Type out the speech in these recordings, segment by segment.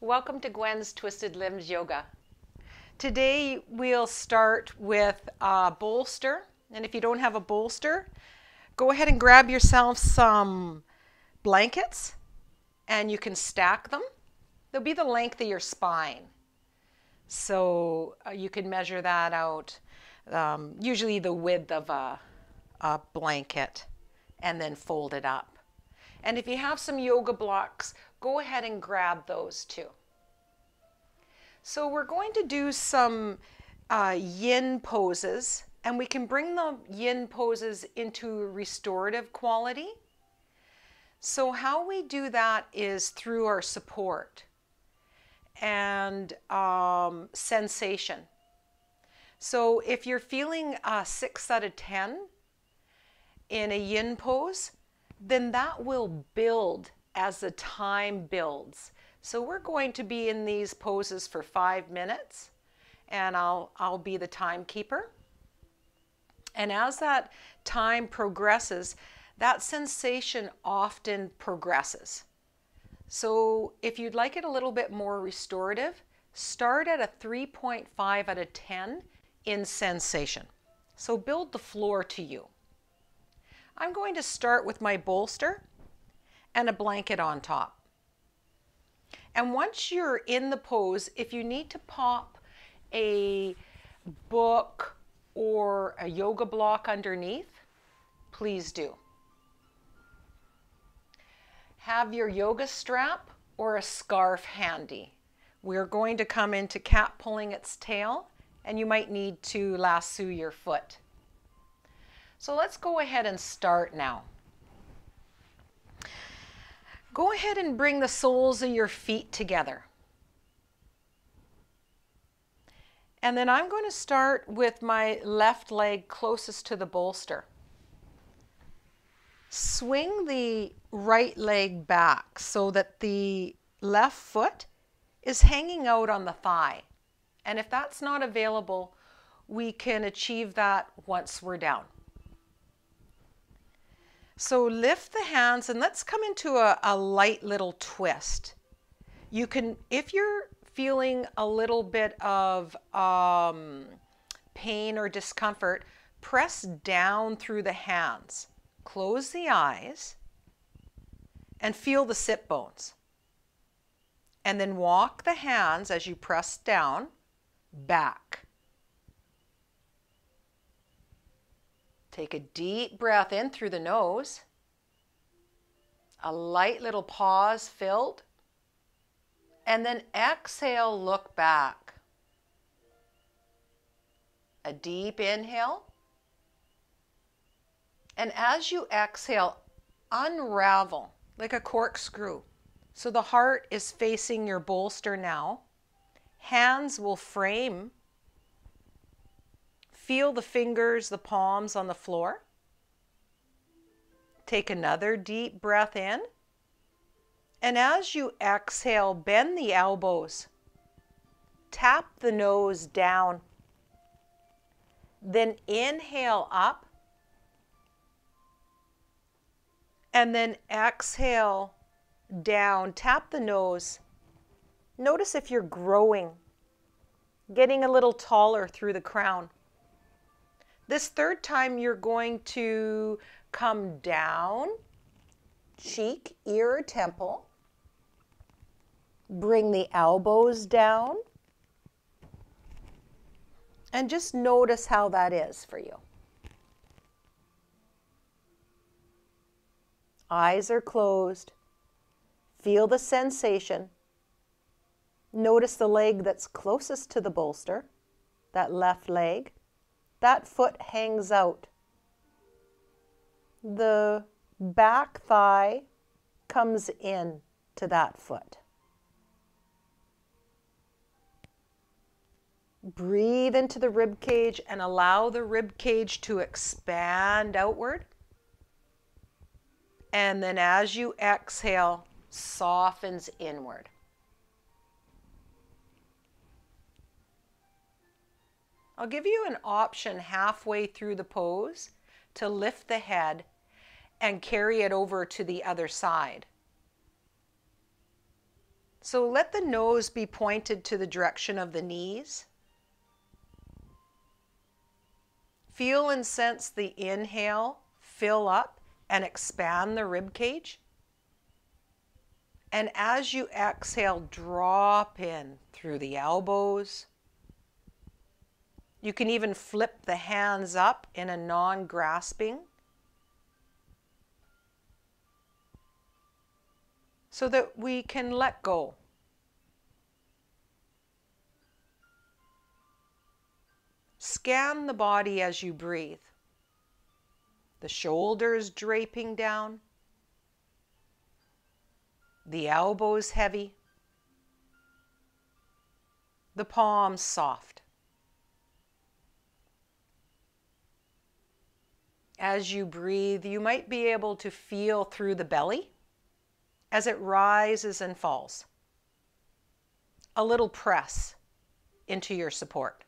Welcome to Gwen's Twisted Limbs Yoga. Today we'll start with a bolster, and if you don't have a bolster, go ahead and grab yourself some blankets and you can stack them. They'll be the length of your spine. So you can measure that out, usually the width of a blanket, and then fold it up. And if you have some yoga blocks, go ahead and grab those too. So we're going to do some yin poses, and we can bring the yin poses into restorative quality. So how we do that is through our support and sensation. So if you're feeling 6 out of 10 in a yin pose, then that will build as the time builds. So we're going to be in these poses for 5 minutes, and I'll be the timekeeper. And as that time progresses, that sensation often progresses. So if you'd like it a little bit more restorative, start at a 3.5 out of 10 in sensation. So build the floor to you. I'm going to start with my bolster and a blanket on top. And once you're in the pose, if you need to pop a book or a yoga block underneath, please do. Have your yoga strap or a scarf handy. We're going to come into cat pulling its tail, and you might need to lasso your foot. So let's go ahead and start now. Go ahead and bring the soles of your feet together. And then I'm going to start with my left leg closest to the bolster. Swing the right leg back so that the left foot is hanging out on the thigh. And if that's not available, we can achieve that once we're down. So lift the hands and let's come into a light little twist. You can, if you're feeling a little bit of pain or discomfort, press down through the hands. Close the eyes and feel the sit bones. And then walk the hands as you press down back. Take a deep breath in through the nose. A light little pause filled. And then exhale, look back. A deep inhale. And as you exhale, unravel like a corkscrew. So the heart is facing your bolster now. Hands will frame. Feel the fingers, the palms on the floor. Take another deep breath in. And as you exhale, bend the elbows. Tap the nose down. Then inhale up. And then exhale down. Tap the nose. Notice if you're growing, getting a little taller through the crown. This third time, you're going to come down, cheek, ear, or temple. Bring the elbows down. And just notice how that is for you. Eyes are closed. Feel the sensation. Notice the leg that's closest to the bolster, that left leg. That foot hangs out. The back thigh comes in to that foot. Breathe into the rib cage and allow the rib cage to expand outward. And then as you exhale, softens inward. I'll give you an option halfway through the pose to lift the head and carry it over to the other side. So let the nose be pointed to the direction of the knees. Feel and sense the inhale fill up and expand the rib cage. And as you exhale, drop in through the elbows. You can even flip the hands up in a non-grasping, so that we can let go. Scan the body as you breathe. The shoulders draping down, the elbows heavy, the palms soft. As you breathe, you might be able to feel through the belly as it rises and falls. A little press into your support.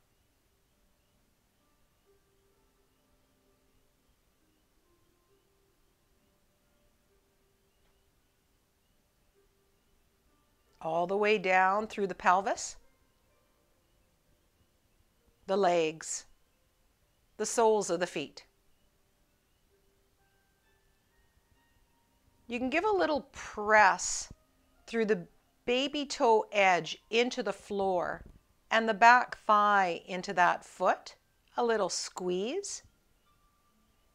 All the way down through the pelvis, the legs, the soles of the feet. You can give a little press through the baby toe edge into the floor and the back thigh into that foot, a little squeeze.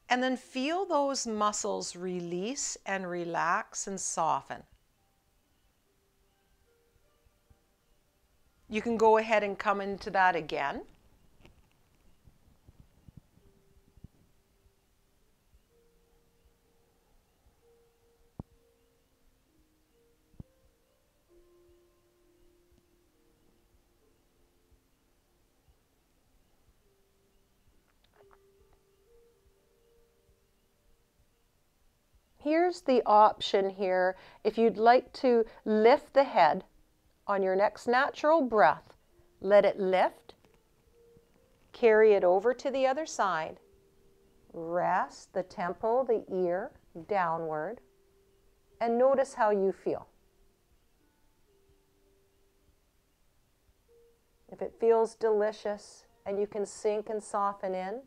And then feel those muscles release and relax and soften. You can go ahead and come into that again. Here's the option here. If you'd like to lift the head on your next natural breath, let it lift, carry it over to the other side, rest the temple, the ear downward, and notice how you feel. If it feels delicious and you can sink and soften in,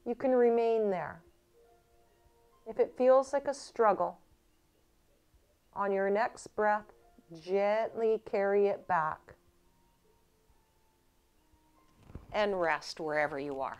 you can remain there. If it feels like a struggle, on your next breath, gently carry it back and rest wherever you are.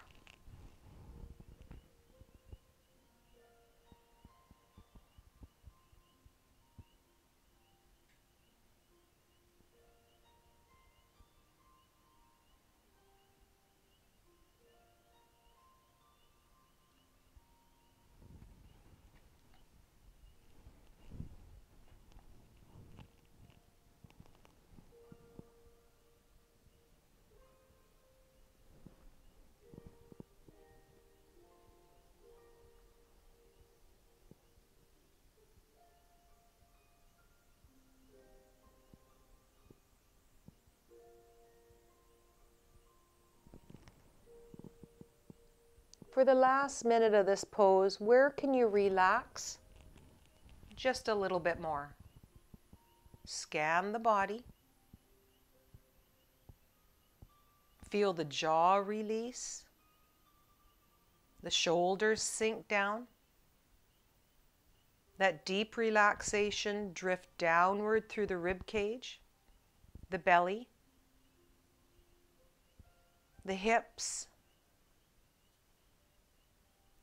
For the last minute of this pose, where can you relax just a little bit more? Scan the body. Feel the jaw release. The shoulders sink down. That deep relaxation drift downward through the rib cage, the belly, the hips,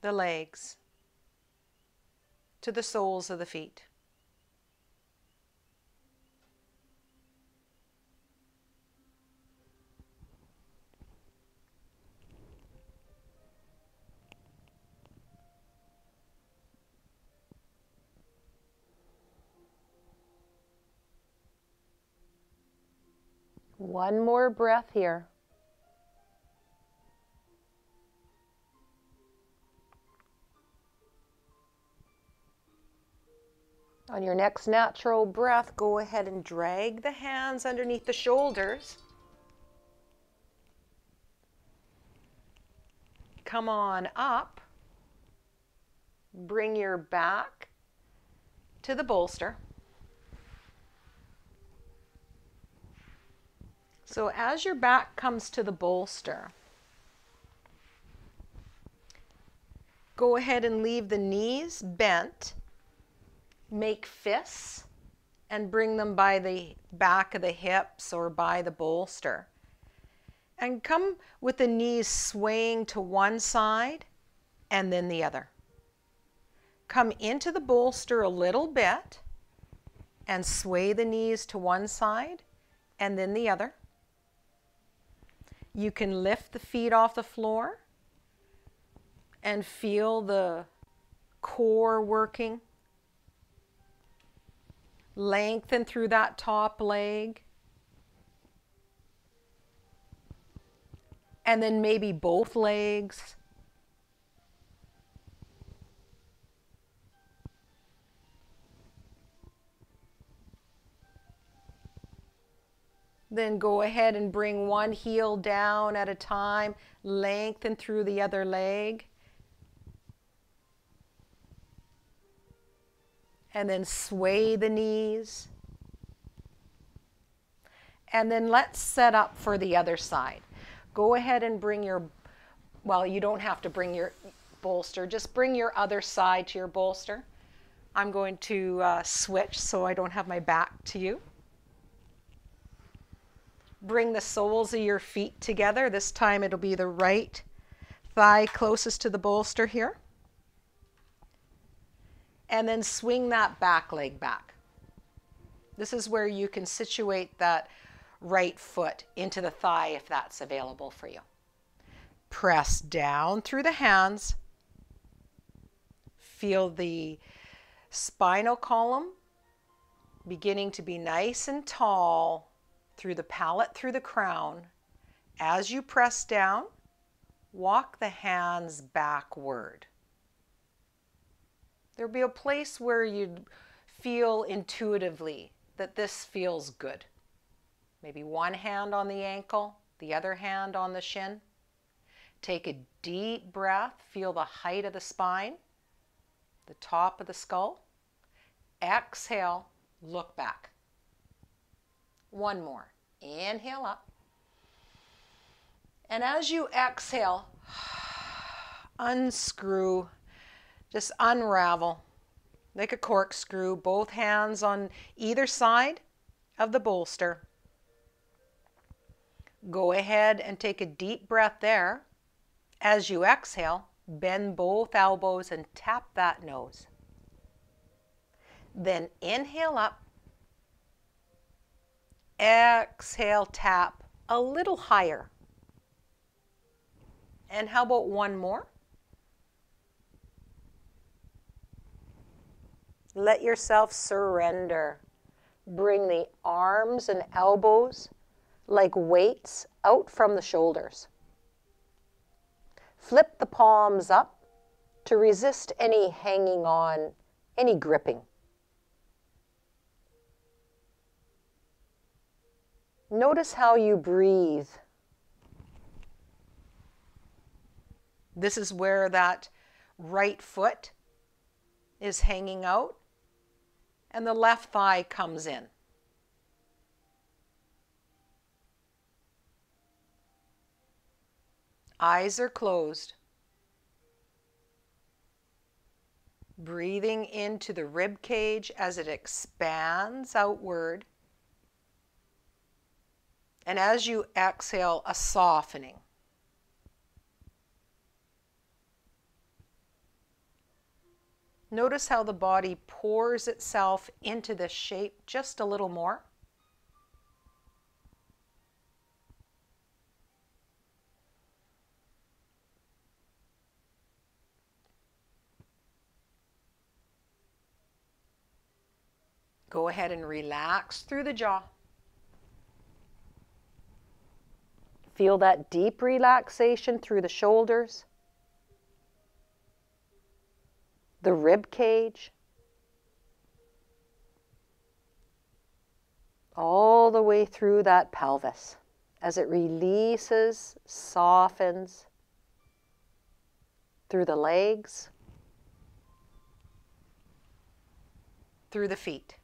the legs, to the soles of the feet. One more breath here. On your next natural breath, go ahead and drag the hands underneath the shoulders. Come on up. Bring your back to the bolster. So as your back comes to the bolster, go ahead and leave the knees bent, make fists, and bring them by the back of the hips or by the bolster. And come with the knees swaying to one side and then the other. Come into the bolster a little bit and sway the knees to one side and then the other. You can lift the feet off the floor and feel the core working. Lengthen through that top leg. And then maybe both legs. Then go ahead and bring one heel down at a time. Lengthen through the other leg. And then sway the knees. And then let's set up for the other side. Go ahead and bring your, well, you don't have to bring your bolster, just bring your other side to your bolster. I'm going to switch so I don't have my back to you. Bring the soles of your feet together. This time it'll be the right thigh closest to the bolster here. And then swing that back leg back. This is where you can situate that right foot into the thigh if that's available for you. Press down through the hands. Feel the spinal column beginning to be nice and tall through the palate, through the crown. As you press down, walk the hands backward. There'll be a place where you'd feel intuitively that this feels good. Maybe one hand on the ankle, the other hand on the shin. Take a deep breath. Feel the height of the spine, the top of the skull. Exhale, look back. One more. Inhale up. And as you exhale, unscrew, just unravel like a corkscrew, both hands on either side of the bolster. Go ahead and take a deep breath there. As you exhale, bend both elbows and tap that nose. Then inhale up. Exhale, tap a little higher. And how about one more? Let yourself surrender. Bring the arms and elbows like weights out from the shoulders. Flip the palms up to resist any hanging on, any gripping. Notice how you breathe. This is where that right foot is hanging out and the left thigh comes in. Eyes are closed. Breathing into the rib cage as it expands outward. And as you exhale, a softening. Notice how the body pours itself into this shape just a little more. Go ahead and relax through the jaw. Feel that deep relaxation through the shoulders, the rib cage, all the way through that pelvis as it releases, softens through the legs, through the feet.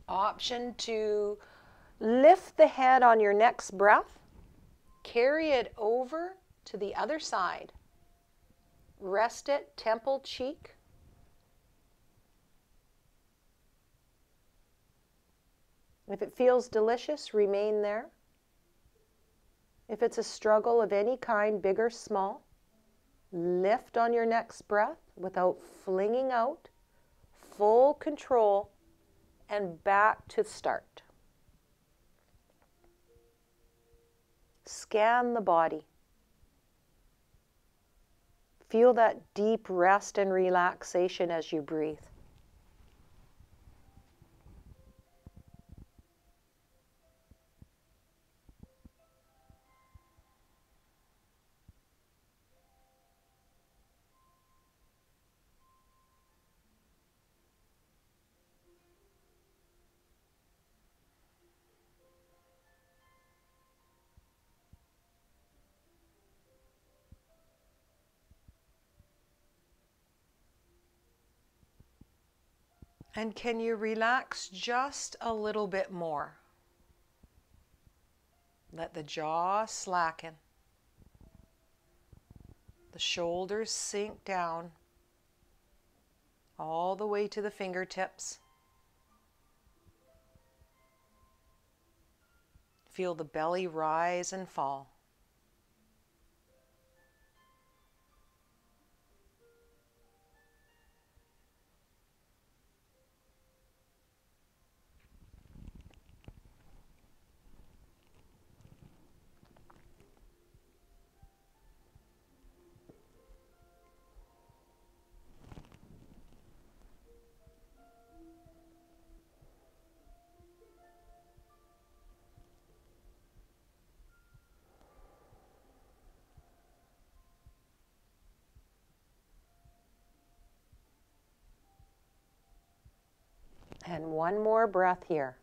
option to lift the head on your next breath, carry it over to the other side. Rest it temple, cheek. If it feels delicious, remain there. If it's a struggle of any kind, big or small, lift on your next breath without flinging out, full control, and back to start. Scan the body. Feel that deep rest and relaxation as you breathe. And can you relax just a little bit more? Let the jaw slacken. The shoulders sink down all the way to the fingertips. Feel the belly rise and fall. And one more breath here.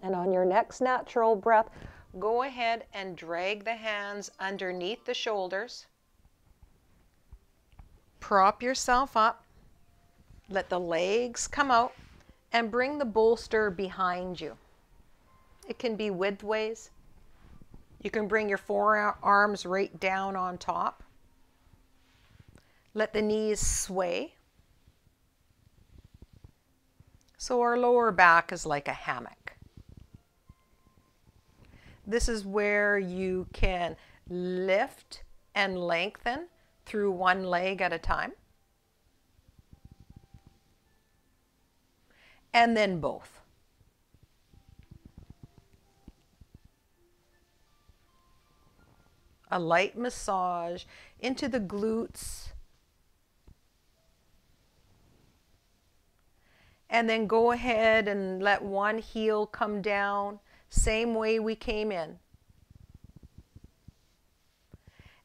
And on your next natural breath, go ahead and drag the hands underneath the shoulders. Prop yourself up. Let the legs come out and bring the bolster behind you. It can be widthways. You can bring your forearms right down on top. Let the knees sway. So our lower back is like a hammock. This is where you can lift and lengthen through one leg at a time. And then both. A light massage into the glutes. And then go ahead and let one heel come down, same way we came in.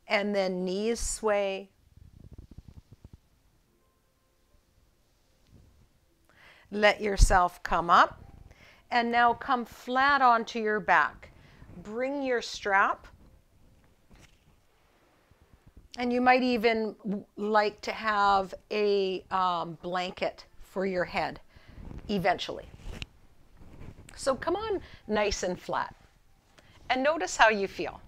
And then knees sway. Let yourself come up. And now come flat onto your back. Bring your strap. And you might even like to have a blanket for your head eventually. So come on nice and flat. And notice how you feel.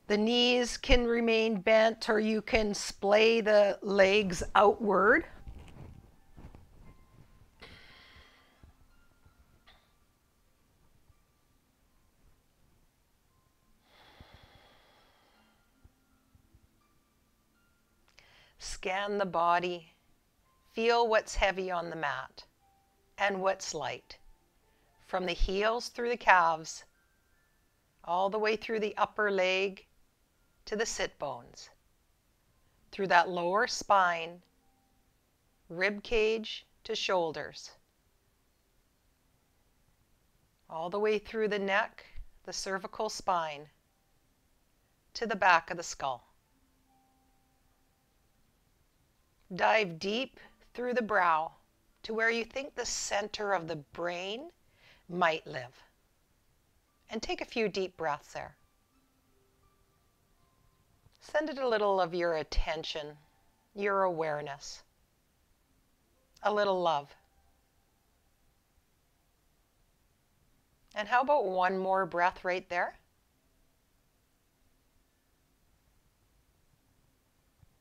The knees can remain bent, or you can splay the legs outward. Scan the body. Feel what's heavy on the mat and what's light. From the heels through the calves, all the way through the upper leg to the sit bones. Through that lower spine, rib cage to shoulders. All the way through the neck, the cervical spine, to the back of the skull. Dive deep through the brow to where you think the center of the brain might live. And take a few deep breaths there. Send it a little of your attention, your awareness, a little love. And how about one more breath right there?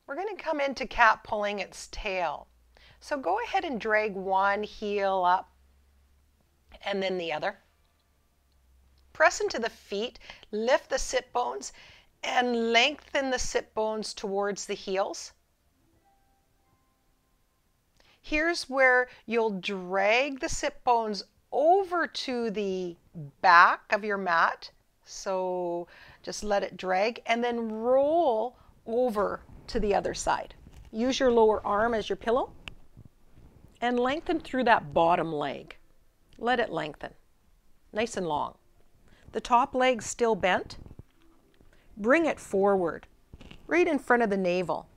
We're going to come into cat pulling its tail. So go ahead and drag one heel up and then the other. Press into the feet, lift the sit bones, and lengthen the sit bones towards the heels. Here's where you'll drag the sit bones over to the back of your mat. So just let it drag and then roll over to the other side. Use your lower arm as your pillow and lengthen through that bottom leg. Let it lengthen, nice and long. The top leg's still bent. Bring it forward, right in front of the navel.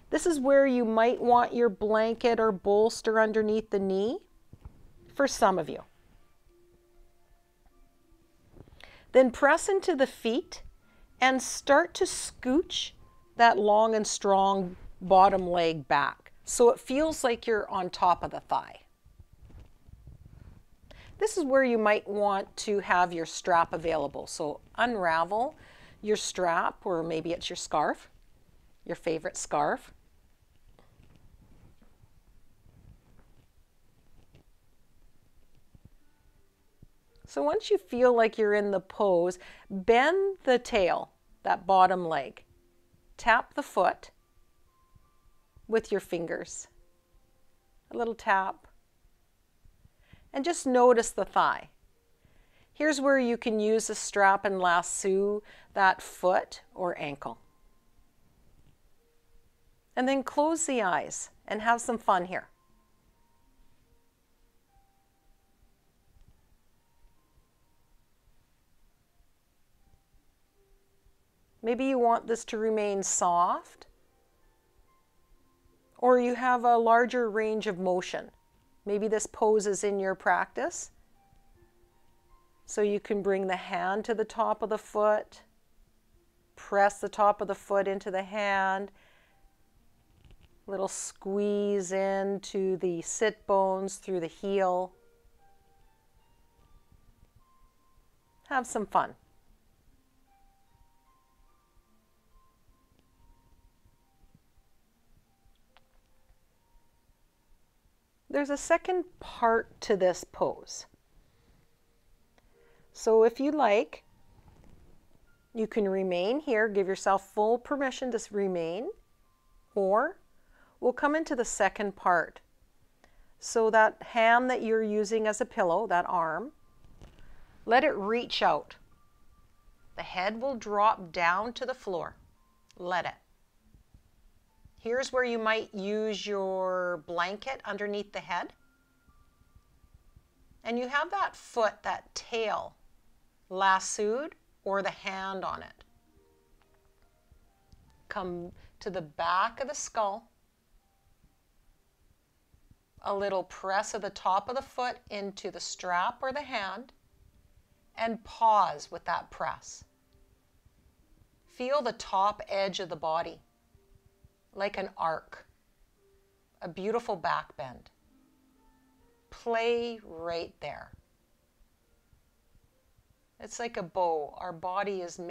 This is where you might want your blanket or bolster underneath the knee for some of you. Then press into the feet and start to scooch that long and strong bottom leg back so it feels like you're on top of the thigh. This is where you might want to have your strap available. So unravel your strap, or maybe it's your scarf, your favorite scarf. So once you feel like you're in the pose, bend the tail, that bottom leg. Tap the foot with your fingers. A little tap. And just notice the thigh. Here's where you can use a strap and lasso that foot or ankle. And then close the eyes and have some fun here. Maybe you want this to remain soft, or you have a larger range of motion. Maybe this pose is in your practice. So you can bring the hand to the top of the foot, press the top of the foot into the hand, little squeeze into the sit bones through the heel. Have some fun. There's a second part to this pose. So if you like, you can remain here, give yourself full permission to remain, or we'll come into the second part. So that hand that you're using as a pillow, that arm, let it reach out. The head will drop down to the floor. Let it. Here's where you might use your blanket underneath the head. And you have that foot, that tail, lassoed or the hand on it. Come to the back of the skull. A little press of the top of the foot into the strap or the hand. And pause with that press. Feel the top edge of the body. Like an arc, a beautiful back bend. Play right there. It's like a bow. Our body is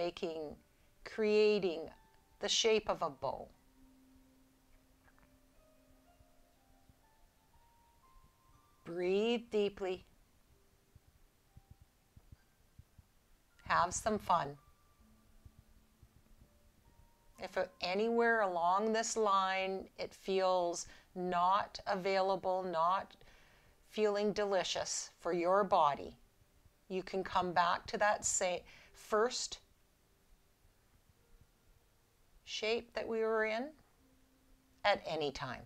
creating the shape of a bow. Breathe deeply. Have some fun. If anywhere along this line it feels not available, not feeling delicious for your body, you can come back to that first shape that we were in at any time.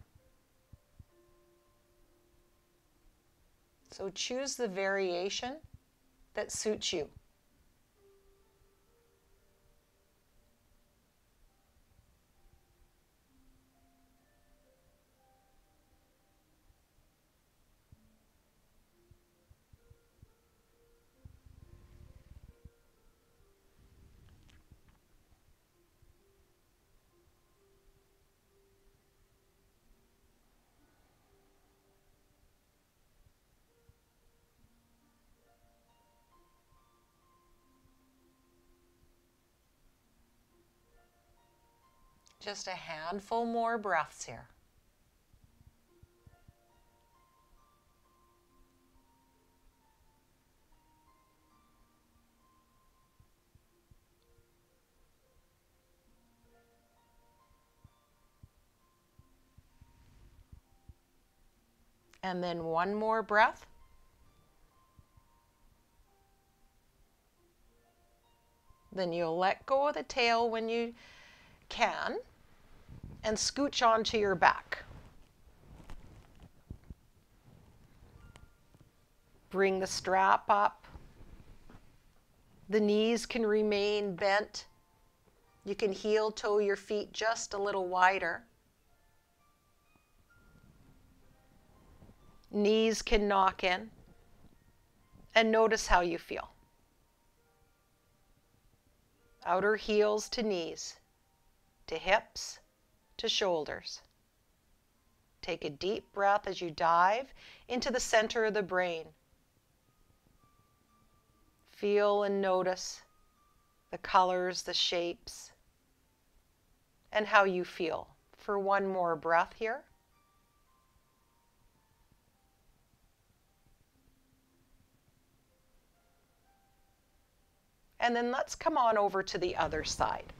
So choose the variation that suits you. Just a handful more breaths here. And then one more breath. Then you'll let go of the tail when you can and scooch onto your back. Bring the strap up. The knees can remain bent. You can heel toe your feet just a little wider. Knees can knock in. And notice how you feel. Outer heels to knees, to hips, to shoulders. Take a deep breath as you dive into the center of the brain. Feel and notice the colors, the shapes, and how you feel. For one more breath here. And then let's come on over to the other side.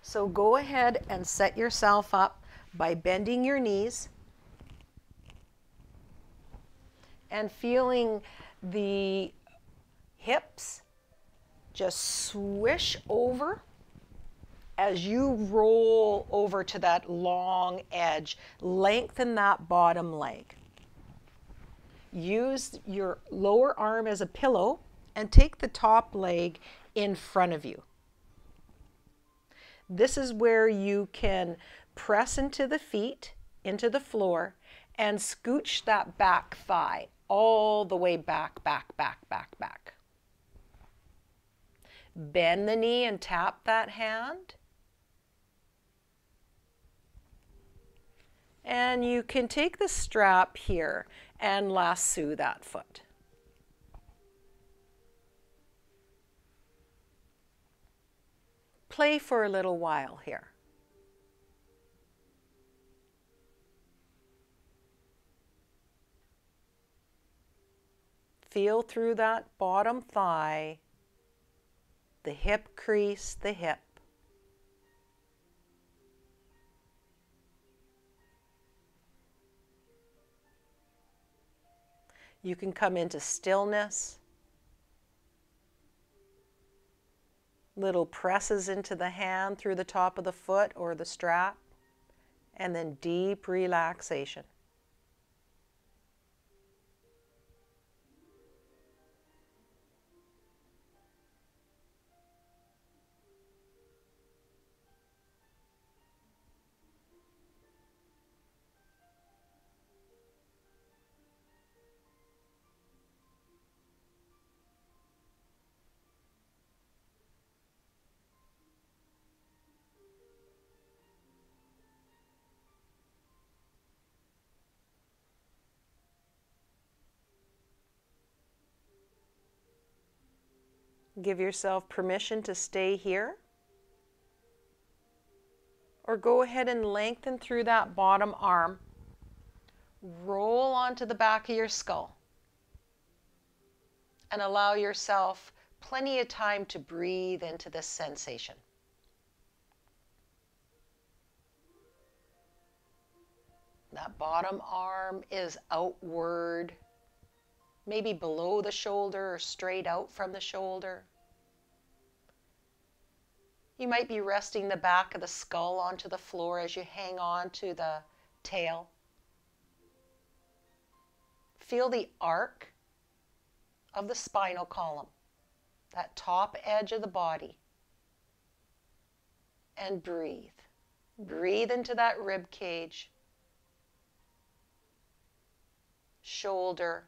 So go ahead and set yourself up by bending your knees and feeling the hips just swish over as you roll over to that long edge. Lengthen that bottom leg. Use your lower arm as a pillow and take the top leg in front of you. This is where you can press into the feet, into the floor, and scooch that back thigh all the way back, back, back, back, back. Bend the knee and tap that hand. And you can take the strap here and lasso that foot. Play for a little while here. Feel through that bottom thigh, the hip crease, the hip. You can come into stillness. Little presses into the hand through the top of the foot or the strap, and then deep relaxation. Give yourself permission to stay here, or go ahead and lengthen through that bottom arm. Roll onto the back of your skull and allow yourself plenty of time to breathe into this sensation. That bottom arm is outward, maybe below the shoulder or straight out from the shoulder. You might be resting the back of the skull onto the floor as you hang on to the tail. Feel the arc of the spinal column, that top edge of the body. And breathe. Breathe into that rib cage, shoulder,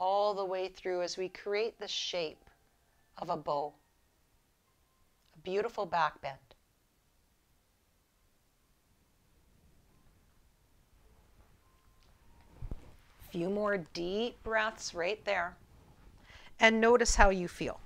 all the way through as we create the shape of a bow. A beautiful back bend. Few more deep breaths right there. And notice how you feel.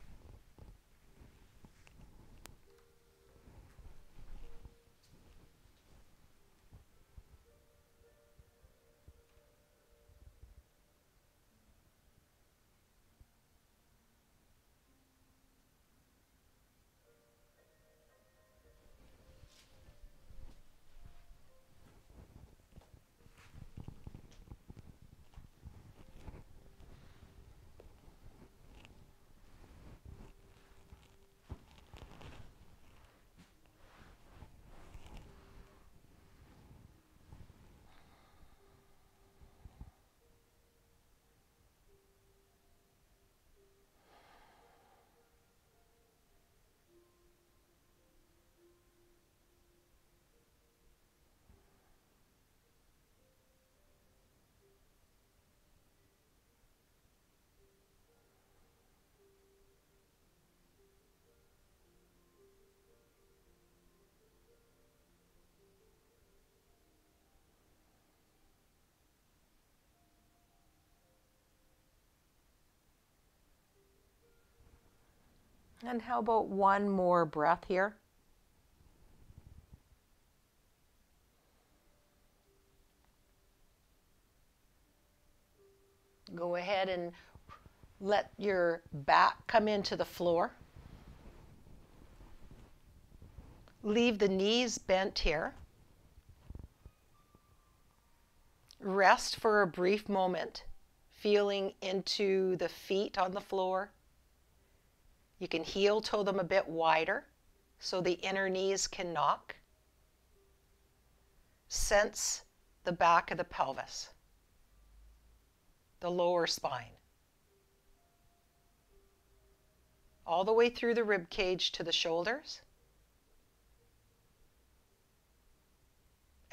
And how about one more breath here? Go ahead and let your back come into the floor. Leave the knees bent here. Rest for a brief moment, feeling into the feet on the floor. You can heel toe them a bit wider so the inner knees can knock. Sense the back of the pelvis, the lower spine, all the way through the rib cage to the shoulders.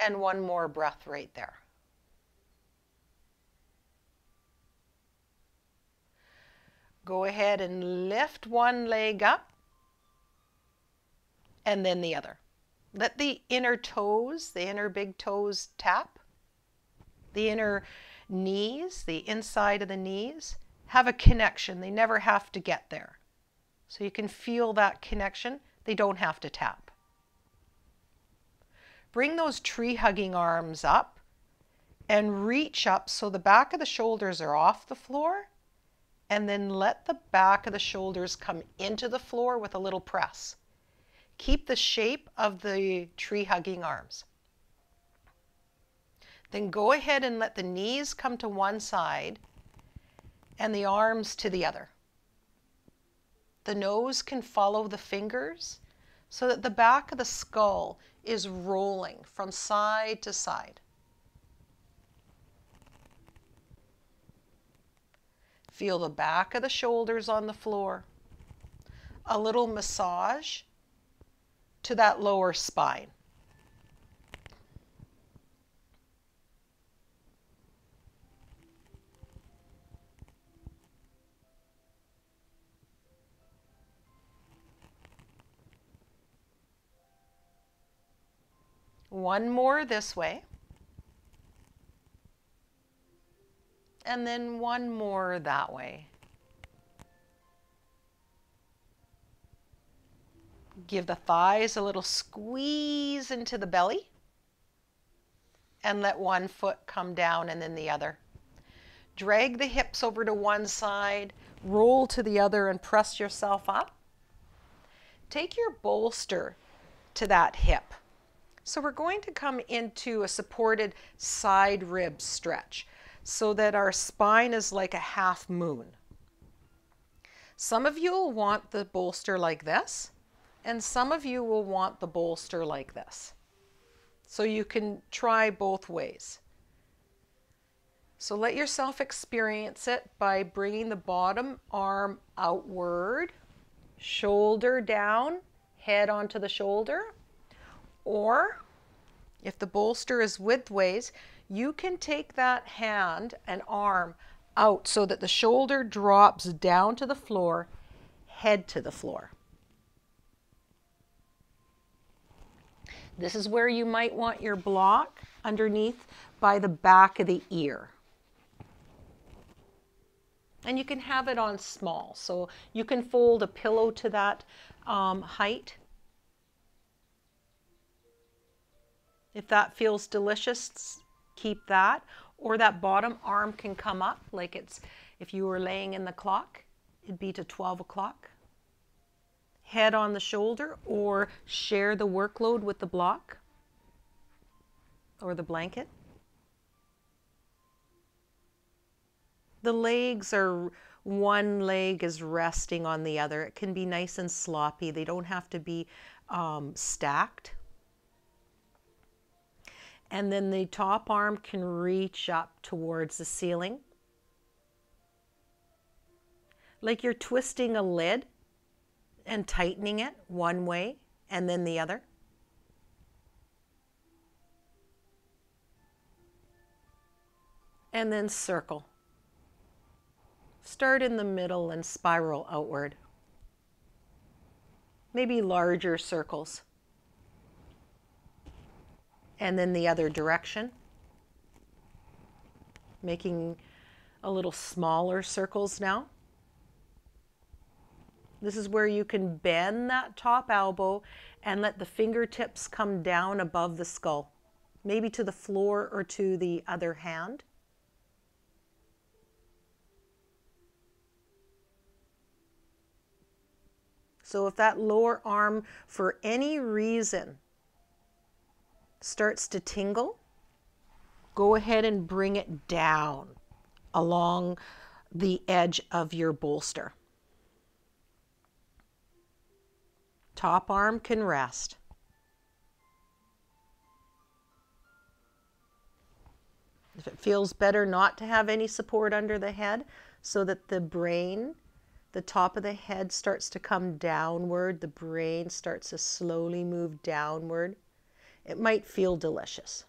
And one more breath right there. Go ahead and lift one leg up and then the other. Let the inner toes, the inner big toes tap. The inner knees, the inside of the knees, have a connection. They never have to get there. So you can feel that connection. They don't have to tap. Bring those tree-hugging arms up and reach up so the back of the shoulders are off the floor, and then let the back of the shoulders come into the floor with a little press. Keep the shape of the tree-hugging arms. Then go ahead and let the knees come to one side and the arms to the other. The nose can follow the fingers so that the back of the skull is rolling from side to side. Feel the back of the shoulders on the floor. A little massage to that lower spine. One more this way. And then one more that way. Give the thighs a little squeeze into the belly. And let one foot come down and then the other. Drag the hips over to one side, roll to the other and press yourself up. Take your bolster to that hip. So we're going to come into a supported side rib stretch so that our spine is like a half moon. Some of you will want the bolster like this, and some of you will want the bolster like this. So you can try both ways. So let yourself experience it by bringing the bottom arm outward, shoulder down, head onto the shoulder. Or if the bolster is widthways, you can take that hand and arm out so that the shoulder drops down to the floor, head to the floor. This is where you might want your block underneath by the back of the ear. And you can have it on small, so you can fold a pillow to that height. If that feels delicious, keep that. Or that bottom arm can come up like it's, if you were laying in the clock, it'd be to 12 o'clock. Head on the shoulder, or share the workload with the block or the blanket. The legs are, one leg is resting on the other. It can be nice and sloppy. They don't have to be stacked. And then the top arm can reach up towards the ceiling. Like you're twisting a lid and tightening it one way and then the other. And then circle. Start in the middle and spiral outward. Maybe larger circles. And then the other direction, making a little smaller circles now. This is where you can bend that top elbow and let the fingertips come down above the skull, maybe to the floor or to the other hand. So if that lower arm, for any reason, starts to tingle, go ahead and bring it down along the edge of your bolster. Top arm can rest. If it feels better not to have any support under the head, so that the brain, the top of the head starts to come downward, the brain starts to slowly move downward, it might feel delicious.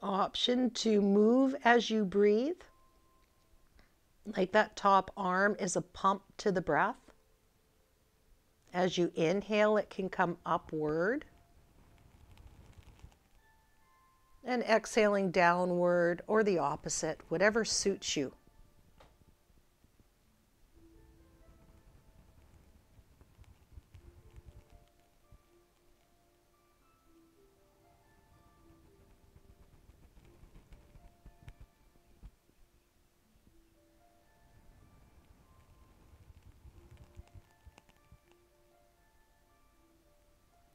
Option to move as you breathe, like that top arm is a pump to the breath. As you inhale, it can come upward, and exhaling downward, or the opposite, whatever suits you.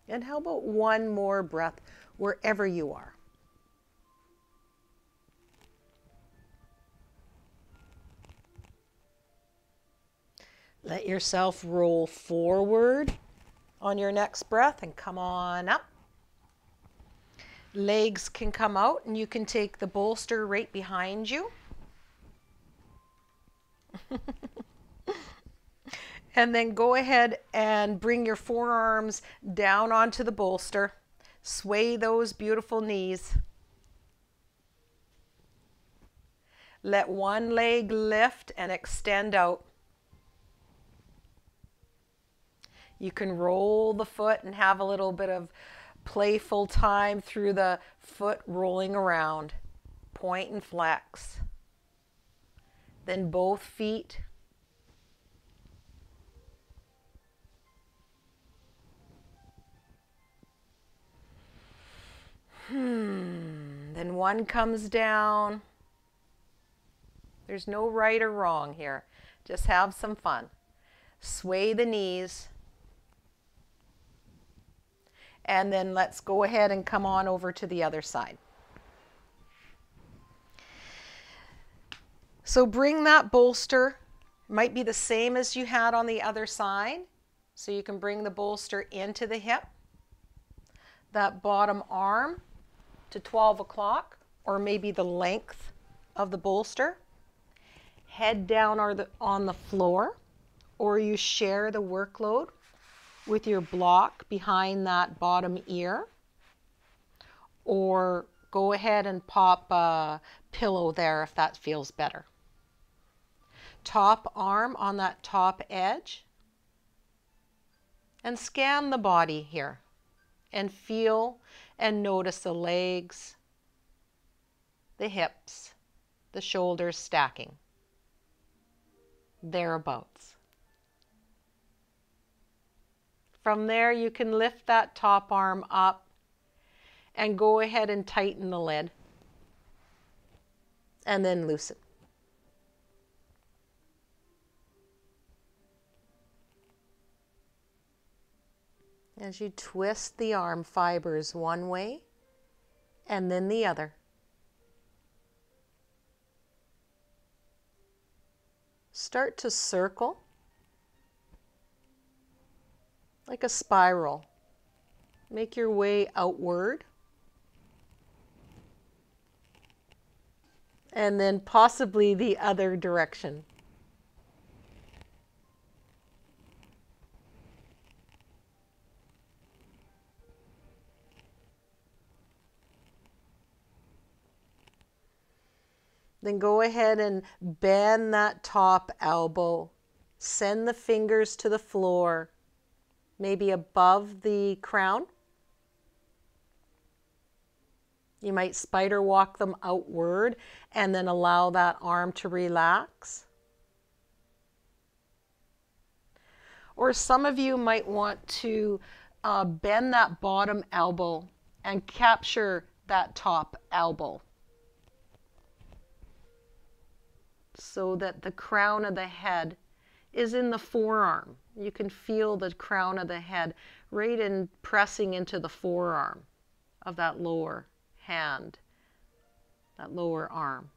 And how about one more breath wherever you are? Let yourself roll forward on your next breath and come on up. Legs can come out and you can take the bolster right behind you. And then go ahead and bring your forearms down onto the bolster. Sway those beautiful knees. Let one leg lift and extend out. You can roll the foot and have a little bit of playful time through the foot rolling around. Point and flex. Then both feet. Then one comes down. There's no right or wrong here. Just have some fun. Sway the knees. And then let's go ahead and come on over to the other side. So bring that bolster. It might be the same as you had on the other side. So you can bring the bolster into the hip. That bottom arm to 12 o'clock, or maybe the length of the bolster. Head down on the floor, or you share the workload with your block behind that bottom ear, or go ahead and pop a pillow there if that feels better. Top arm on that top edge, and scan the body here and feel and notice the legs, the hips, the shoulders stacking thereabouts. From there, you can lift that top arm up and go ahead and tighten the lid. and then loosen. As you twist the arm fibers one way and then the other. Start to circle like a spiral. Make your way outward. And then possibly the other direction. Then go ahead and bend that top elbow. Send the fingers to the floor, maybe above the crown. You might spider walk them outward and then allow that arm to relax. Or some of you might want to bend that bottom elbow and capture that top elbow, so that the crown of the head is in the forearm. You can feel the crown of the head right in pressing into the forearm of that lower hand, that lower arm.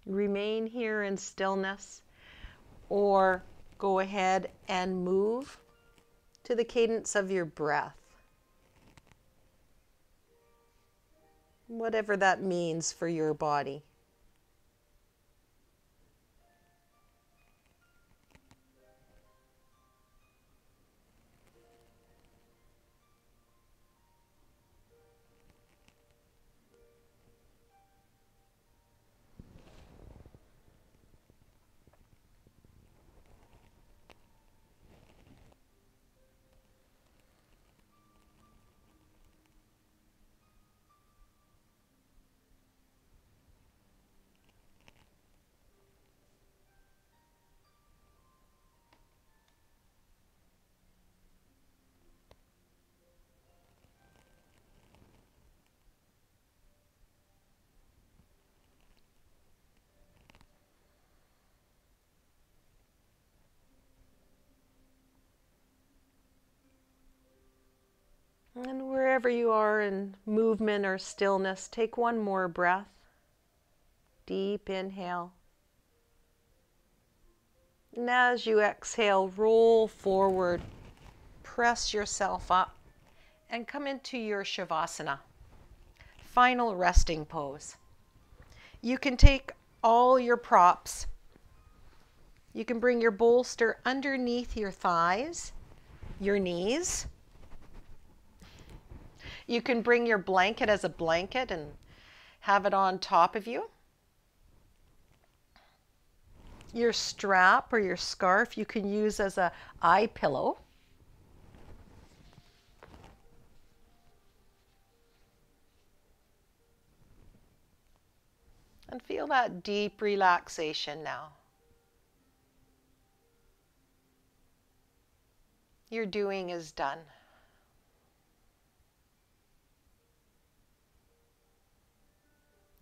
Remain here in stillness, or go ahead and move to the cadence of your breath. Whatever that means for your body. And wherever you are in movement or stillness, take one more breath. Deep inhale. And as you exhale, roll forward, press yourself up, and come into your Shavasana, final resting pose. You can take all your props. You can bring your bolster underneath your thighs, your knees. You can bring your blanket as a blanket and have it on top of you. Your strap or your scarf you can use as an eye pillow. And feel that deep relaxation now. Your doing is done.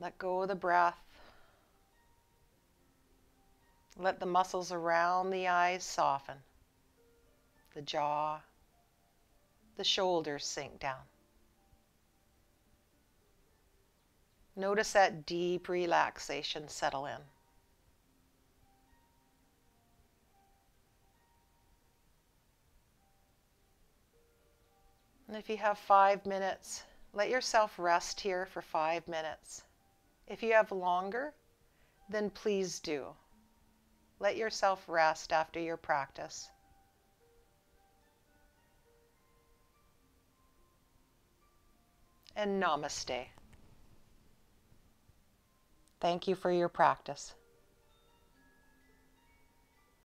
Let go of the breath. Let the muscles around the eyes soften. The jaw, the shoulders sink down. Notice that deep relaxation settle in. And if you have 5 minutes, let yourself rest here for 5 minutes. If you have longer, then please do. Let yourself rest after your practice. and namaste. Thank you for your practice.